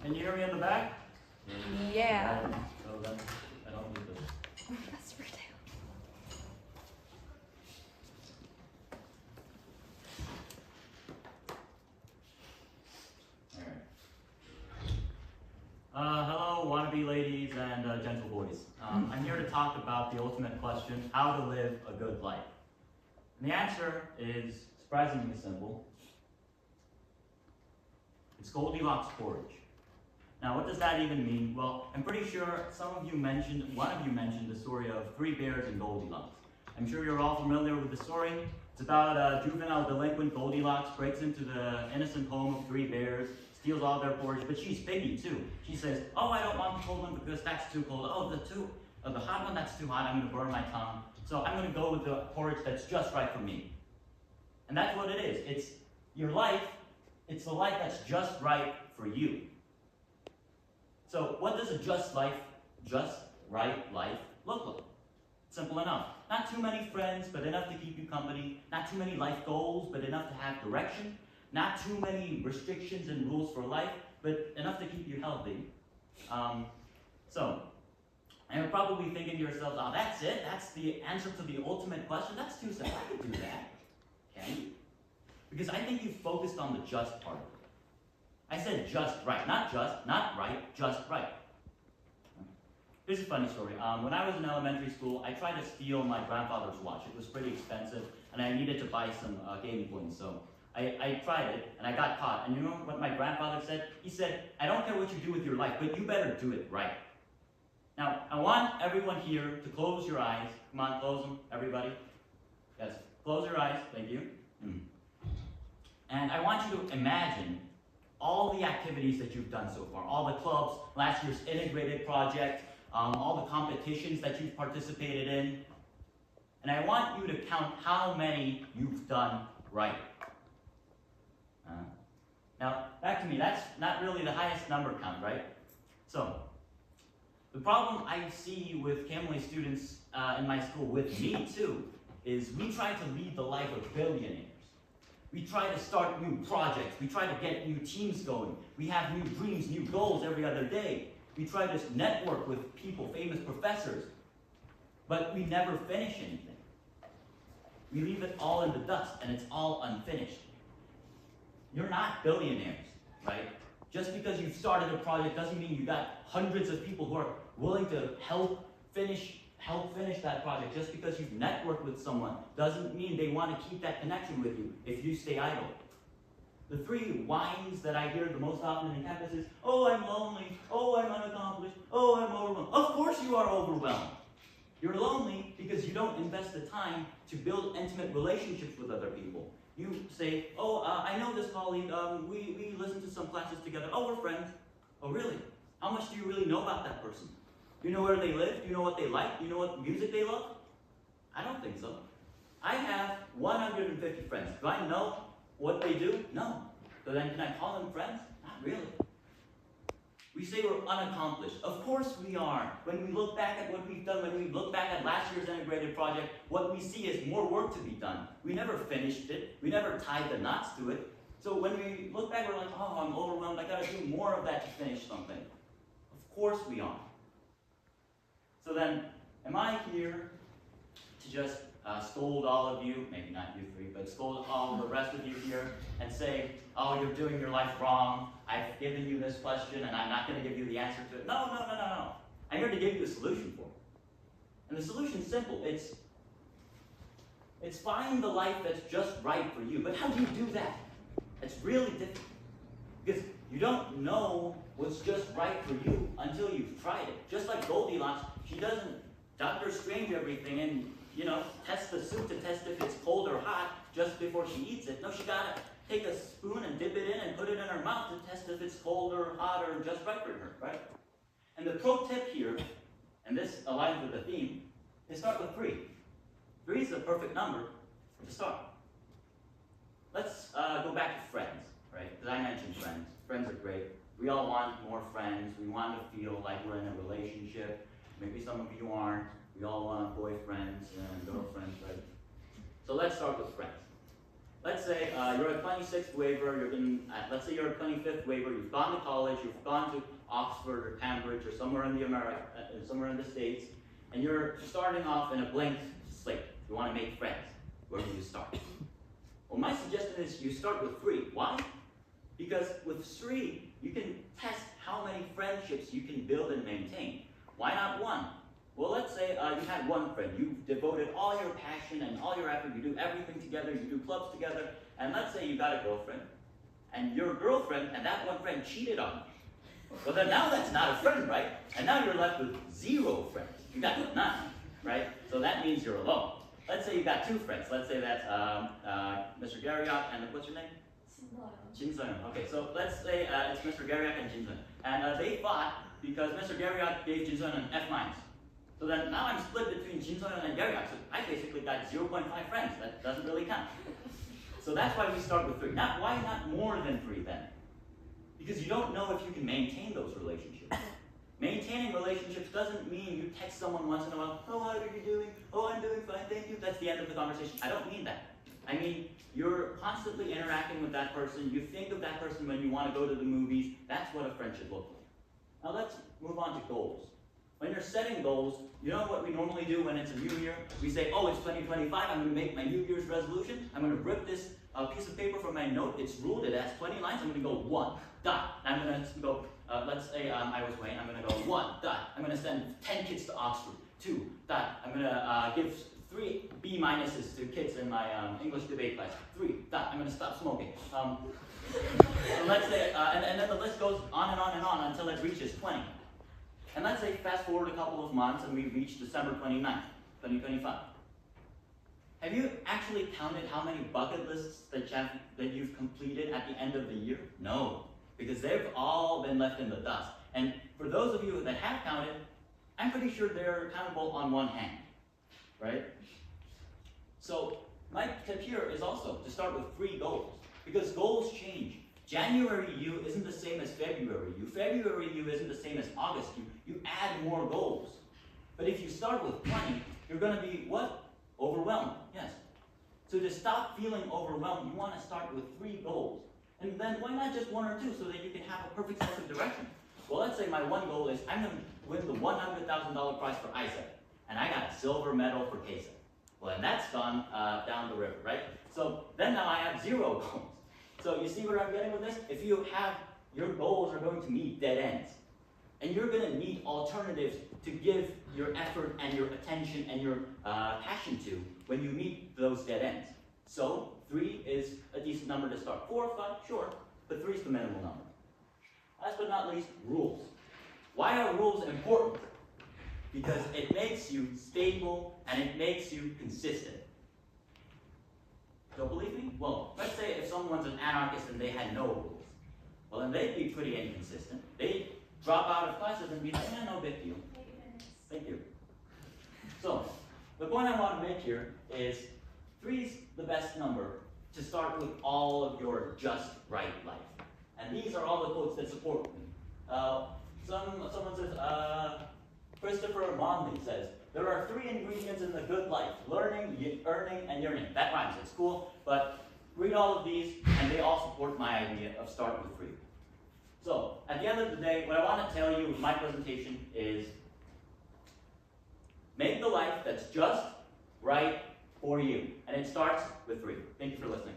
Can you hear me in the back? Yeah. So then I don't need this. That's ridiculous. Alright. Hello, wannabe ladies and gentle boys. I'm here to talk about the ultimate question, how to live a good life. And the answer is surprisingly simple. It's Goldilocks porridge. Now, what does that even mean? Well, I'm pretty sure one of you mentioned the story of 3 bears and Goldilocks. I'm sure you're all familiar with the story. It's about a juvenile delinquent Goldilocks breaks into the innocent home of 3 bears, steals all their porridge, but she's picky too. She says, oh, I don't want the cold one because that's too cold. Oh, the hot one, that's too hot, I'm gonna burn my tongue. So I'm gonna go with the porridge that's just right for me. And that's what it is. It's your life, it's the life that's just right for you. So what does a just right life look like? Simple enough. Not too many friends, but enough to keep you company. Not too many life goals, but enough to have direction. Not too many restrictions and rules for life, but enough to keep you healthy. And you're probably thinking to yourselves, oh, that's it? That's the answer to the ultimate question? That's too simple. I could do that. Can you? Because I think you focused on the just part of it. I said just right, not right, just right. Here's a funny story. When I was in elementary school, I tried to steal my grandfather's watch. It was pretty expensive, and I needed to buy some gaming coins. So I tried it, and I got caught. And you know what my grandfather said? He said, I don't care what you do with your life, but you better do it right. Now, I want everyone here to close your eyes. Come on, close them, everybody. Yes, close your eyes. Thank you. And I want you to imagine all the activities that you've done so far, all the clubs, last year's integrated project, all the competitions that you've participated in. And I want you to count how many you've done right. Now, back to me, that's not really the highest number count, right? So, the problem I see with Camley students in my school, with me too, is we try to lead the life of billionaires. We try to start new projects. We try to get new teams going. We have new dreams, new goals every other day. We try to network with people, famous professors, but we never finish anything. We leave it all in the dust, and it's all unfinished. You're not billionaires, right? Just because you've started a project doesn't mean you got hundreds of people who are willing to help finish that project. Just because you've networked with someone doesn't mean they want to keep that connection with you if you stay idle. The 3 whines that I hear the most often in campus is, oh, I'm lonely, oh, I'm unaccomplished, oh, I'm overwhelmed. Of course you are overwhelmed. You're lonely because you don't invest the time to build intimate relationships with other people. You say, oh, I know this colleague, we listen to some classes together. Oh, we're friends. Oh, really? How much do you really know about that person? Do you know where they live? Do you know what they like? Do you know what music they love? I don't think so. I have 150 friends. Do I know what they do? No. So then can I call them friends? Not really. We say we're unaccomplished. Of course we are. When we look back at what we've done, when we look back at last year's integrated project, what we see is more work to be done. We never finished it. We never tied the knots to it. So when we look back, we're like, oh, I'm overwhelmed. I got to do more of that to finish something. Of course we are. So then, am I here to just scold all of you, maybe not you 3, but scold all the rest of you here and say, oh, you're doing your life wrong, I've given you this question and I'm not going to give you the answer to it. No. I'm here to give you a solution for it. And the solution's simple. It's find the life that's just right for you. But how do you do that? It's really difficult. Because you don't know what's just right for you until you've tried it. Just like Goldilocks, she doesn't Dr. Strange everything and, test the soup to test if it's cold or hot just before she eats it. No, she gotta take a spoon and dip it in and put it in her mouth to test if it's cold or hot or just right for her, right? And the pro tip here, and this aligns with the theme, is start with 3. 3 is the perfect number to start. Let's go back to friends, right? Because I mentioned friends. Friends are great. We all want more friends. We want to feel like we're in a relationship. Maybe some of you aren't. We all want boyfriends and girlfriends, right? So let's start with friends. let's say you're a 26th waiver, let's say you're a 25th waiver, you've gone to college, you've gone to Oxford or Cambridge or somewhere in somewhere in the States, and you're starting off in a blank slate. You want to make friends. Where do you start? Well, my suggestion is you start with 3. Why? Because with 3, you can test how many friendships you can build and maintain. Why not 1? Well, let's say you had 1 friend. You devoted all your passion and all your effort. You do everything together. You do clubs together. And let's say you got a girlfriend. And your girlfriend and that 1 friend cheated on you. Well, then now that's not a friend, right? And now you're left with 0 friends. You got none, right? So that means you're alone. Let's say you got 2 friends. Let's say that's Mr. Garriott and what's your name? Jin Soyeon. Okay, so let's say it's Mr. Garriott and Jin Soyeon. And they fought because Mr. Garriott gave Jin Soyeon an F-. So then now I'm split between Jin Soyeon and Garriott. So I basically got 0.5 friends. That doesn't really count. So that's why we start with 3. Why not more than 3 then? Because you don't know if you can maintain those relationships. Maintaining relationships doesn't mean you text someone once in a while, oh, how are you doing? Oh, I'm doing fine, thank you. That's the end of the conversation. I don't mean that. I mean, you're constantly interacting with that person. You think of that person when you want to go to the movies. That's what a friend should look like. Now let's move on to goals. When you're setting goals, you know what we normally do when it's a new year? We say, oh, it's 2025, I'm going to make my New Year's resolution. I'm going to rip this piece of paper from my note. It's ruled, it has 20 lines. I'm going to go 1, dot. I'm going to go, let's say I was Wayne. I'm going to go 1, dot. I'm going to send 10 kids to Oxford. 2, dot. I'm going to give 3 B minuses to kids in my English debate class. 3, dot. I'm going to stop smoking. So let's say, and then the list goes on and on and on until it reaches 20. And let's say fast forward a couple of months and we reach December 29th, 2025. Have you actually counted how many bucket lists that you've completed at the end of the year? No, because they've all been left in the dust. And for those of you that have counted, I'm pretty sure they're countable on one hand, right? So my tip here is also to start with 3 goals, because goals change. January you isn't the same as February you. February you isn't the same as August you. You add more goals. But if you start with 20, you're going to be what? Overwhelmed. Yes. So to stop feeling overwhelmed, you want to start with 3 goals. And then why not just 1 or 2 so that you can have a perfect sense of direction? Well, let's say my 1 goal is I'm going to win the $100,000 prize for ISEC. And I got a silver medal for CASA. Well, and that's gone down the river, right? So then now I have 0 goals. So you see where I'm getting with this? If you have, your goals are going to meet dead ends. And you're going to need alternatives to give your effort and your attention and your passion to when you meet those dead ends. So 3 is a decent number to start. 4, 5, sure, but 3 is the minimal number. Last but not least, rules. Why are rules important? Because it makes you stable and it makes you consistent. Don't believe me? Well, let's say if someone's an anarchist and they had no rules. Well, then they'd be pretty inconsistent. They'd drop out of classes and be like, yeah, no big deal. Thank you. So, the point I want to make here is 3 is the best number to start with all of your just right life. And these are all the quotes that support me. Someone says, Christopher Monley says, there are 3 ingredients in the good life: learning, earning, and yearning. That rhymes, it's cool, but read all of these, and they all support my idea of starting with 3. So, at the end of the day, what I want to tell you with my presentation is make the life that's just right for you. And it starts with 3. Thank you for listening.